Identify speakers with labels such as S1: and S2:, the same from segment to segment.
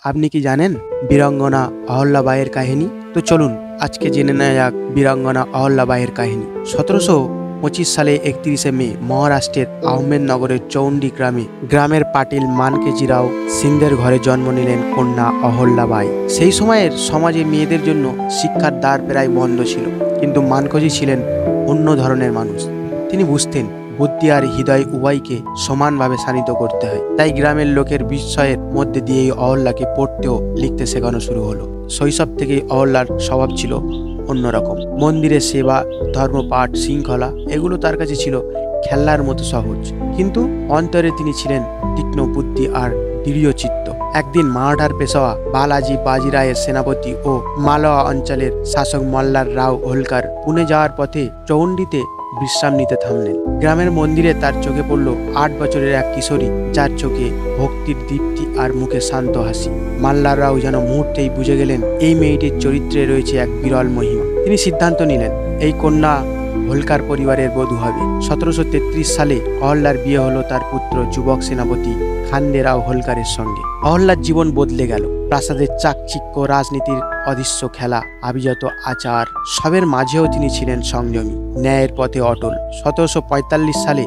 S1: আপনি কি জানেন বীরাঙ্গনা অহল্যাবাইয়ের কাহিনী? তো চলুন আজকে জেনে নেওয়া যাক বীরাঙ্গনা অহল্যাবাইয়ের কাহিনী। 1725 সালে 31শে মে মহারাষ্ট্রের আহমেদনগরের চৌন্ডি গ্রামের পাটিল মানকেজি রাও সিন্দের ঘরে জন্ম নিলেন কন্যা অহল্যাবাই। সেই সময়ের সমাজে মেয়েদের জন্য শিক্ষার দ্বার প্রায় বন্ধ ছিল, কিন্তু মানকজি ছিলেন অন্য ধরনের মানুষ। তিনি বুঝতেন বুদ্ধি আর হৃদয় উভয়কে সমানভাবে শানিত করতে হয়। তাই গ্রামের লোকের বিস্ময়ের মধ্যে দিয়েই অহল্যাকে পড়তে ও লিখতে শেখানো শুরু হলো। শৈশব থেকেই অহল্যার স্বভাব ছিল অন্যরকম। মন্দিরে সেবা, ধর্মপাঠ, শৃঙ্খলা এগুলো তার কাছে ছিল খেলনার মতো সহজ, কিন্তু অন্তরে তিনি ছিলেন তীক্ষ্ণ বুদ্ধি আর দৃঢ় চিত্ত। একদিন মারাঠার পেশোয়া বালাজি বাজি রায়ের সেনাপতি ও মালওয়া অঞ্চলের শাসক মল্লার রাও হোলকার পুনে যাওয়ার পথে চৌন্ডিতে বিশ্রাম নিতে থামলেন। গ্রামের মন্দিরে তার চোখে পড়ল 8 বছরের এক কিশোরী, যার চোখে ভক্তির দীপ্তি আর মুখে শান্ত হাসি। মাল্লার রাও যেন মুহূর্তেই বুঝে গেলেন এই মেয়েটির চরিত্রে রয়েছে এক বিরল মহিমা। তিনি সিদ্ধান্ত নিলেন এই কন্যা হোলকার পরিবারের বধূ হবে। 1733 সালে অহল্যার বিয়ে হলো তার পুত্র যুবক সেনাপতি খান্দে রাও হোলকারের সঙ্গে। অহল্যার জীবন বদলে গেল। প্রাসাদের চাকচিক্য, রাজনীতির অদৃশ্য খেলা, আভিজাত আচার সবের মাঝেও তিনি ছিলেন সংযমী, ন্যায়ের পথে অটল। 1745 সালে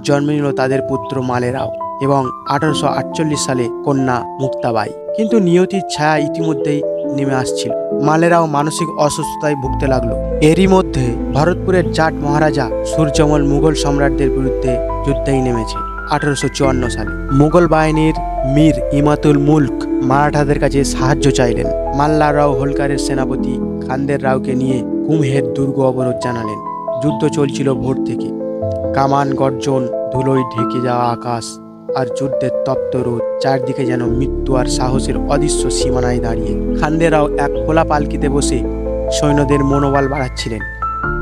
S1: জন্ম নিল তাদের পুত্র মালেরাও এবং 1848 সালে কন্যা মুক্তাবাই। কিন্তু নিয়তির ছায়া ইতিমধ্যেই নেমে আসছিল। মালেরাও মানসিক অসুস্থতায় ভুগতে লাগলো। এরই মধ্যে ভরতপুরের জাট মহারাজা সূর্যমল মুঘল সম্রাটদের বিরুদ্ধে যুদ্ধেই নেমেছে। 1854 সালে মুঘল বাহিনীর মীর ইমাতুল মুলক মারাঠাদের কাছে সাহায্য চাইলেন। মাল্লা রাও হোলকারের সেনাপতি খান্দের রাওকে নিয়ে কুমহের দুর্গ অবরোধ জানালেন। যুদ্ধ চলছিল ভোর থেকে। কামান গর্জন, ধুলোয় ঢেকে যাওয়া আকাশ আর যুদ্ধের তপ্ত রোদ, চারদিকে যেন মৃত্যু আর সাহসের অদৃশ্য সীমানায় দাঁড়িয়ে। খান্দে রাও এক খোলা পালকিতে বসে সৈন্যদের মনোবল বাড়াচ্ছিলেন।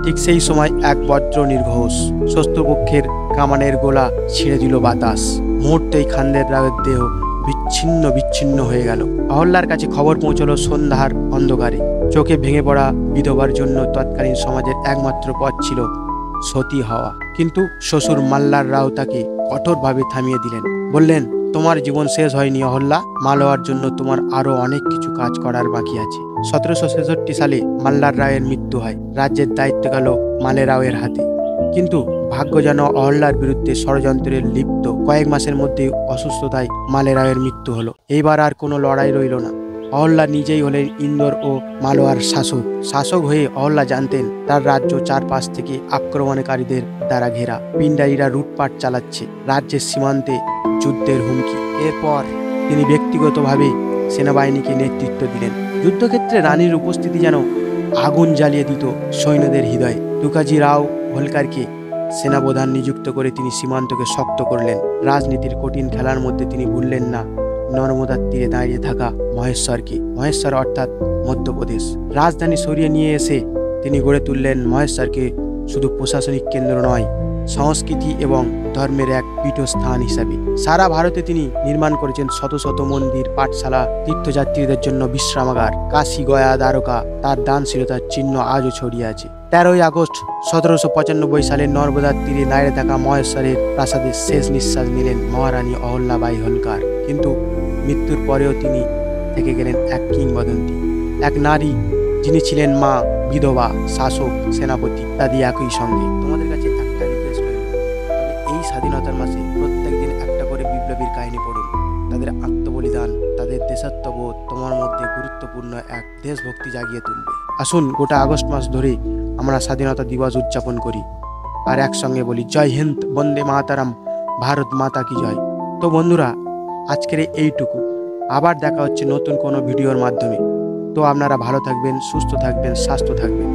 S1: ঠিক সেই সময় এক বজ্র নির্ঘোষ শত্রুপক্ষের কামানের গোলা ছিঁড়ে দিল বাতাস। মুহূর্তেই খান্দের রাওয়ের দেহ বিচ্ছিন্ন হয়ে গেল। অহল্যার কাছে খবর পৌঁছলো সন্ধ্যার অন্ধকারে। চোখে ভেঙে পড়া বিধবার জন্য তৎকালীন সমাজের একমাত্র পথ ছিল সতী হওয়া। কিন্তু শ্বশুর মাল্লার রাও তাকে কঠোরভাবে থামিয়ে দিলেন। বললেন, তোমার জীবন শেষ হয়নি অহল্যা, মালওয়ার জন্য তোমার আরো অনেক কিছু কাজ করার বাকি আছে। 1766 সালে মাল্লার রাওয়ের মৃত্যু হয়। রাজ্যের দায়িত্ব গেল মালে রাওয়ের হাতে। কিন্তু ভাগ্য যেন অহল্যার বিরুদ্ধে ষড়যন্ত্রে লিপ্ত। কয়েক মাসের মধ্যে অসুস্থতায় মালে রাওয়ের মৃত্যু হলো। এইবার আর কোনো লড়াই রইল না। অহল্যা নিজেই হলেন ইন্দোর ও মালওয়ার শাসক হয়ে অহল্যা জানতেন তার রাজ্য চারপাশ থেকে আক্রমণকারীদের দ্বারা ঘেরা। পিণ্ডারীরা লুটপাট চালাচ্ছে। রাজ্যের সীমান্তে যুদ্ধের হুমকি। এরপর তিনি ব্যক্তিগতভাবে সেনাবাহিনীকে নেতৃত্ব দিলেন। যুদ্ধক্ষেত্রে রানীর উপস্থিতি যেন আগুন জ্বালিয়ে দিত সৈন্যদের হৃদয়ে। তুকাজি রাও হোলকারকে সেনাপ্রধান নিযুক্ত করে তিনি সীমান্তকে শক্ত করলেন। রাজনীতির কঠিন খেলার মধ্যে তিনি ভুললেন না নর্মদার তীরে দাঁড়িয়ে থাকা মহেশ্বর অর্থাৎ মধ্যপ্রদেশ। রাজধানী সরিয়ে নিয়ে এসে তিনি গড়ে তুললেন মহেশ্বরকে শুধু প্রশাসনিক কেন্দ্র নয়, সংস্কৃতি এবং ধর্মের এক পীঠস্থান হিসাবে। সারা ভারতে তিনি নির্মাণ করেছেন শত শত মন্দির, পাঠশালা, তীর্থযাত্রীদের জন্য বিশ্রামাগার। কাশী, গয়া, দ্বারকা তার দানশীলতার চিহ্ন আজও ছড়িয়ে আছে। 13ই আগস্ট 1795 সালে নর্মদার তীরে দাঁড়িয়ে থাকা মহেশ্বরের প্রাসাদে শেষ নিঃশ্বাস নিলেন মহারানী অহল্যাবাই হোলকার। কিন্তু মৃত্যুর পরেও তিনি থেকে গেলেন এক কিংবদন্তি, এক নারী যিনি ছিলেন মা, বিধবা, শাসক, সেনাপতি ইত্যাদি একই সঙ্গে। তোমাদের কাছে একটা রিকোয়েস্ট রইল, এই স্বাধীনতার মাসে প্রত্যেক দিন একটা করে বিপ্লবীর কাহিনী পড়ুন। তাদের আত্মবলিদান, তাদের দেশাত্মবোধ তোমার মধ্যে গুরুত্বপূর্ণ এক দেশভক্তি জাগিয়ে তুলবে। আসুন গোটা আগস্ট মাস ধরে আমরা স্বাধীনতা দিবস উদযাপন করি আর একসঙ্গে বলি জয় হিন্দ, বন্দে মাতারাম, ভারত মাতা কি জয়। তো বন্ধুরা, আজকের এইটুকু। আবার দেখা হচ্ছে নতুন কোনো ভিডিওর মাধ্যমে। তো আপনারা ভালো থাকবেন, সুস্থ থাকবেন, স্বাস্থ্য থাকবেন।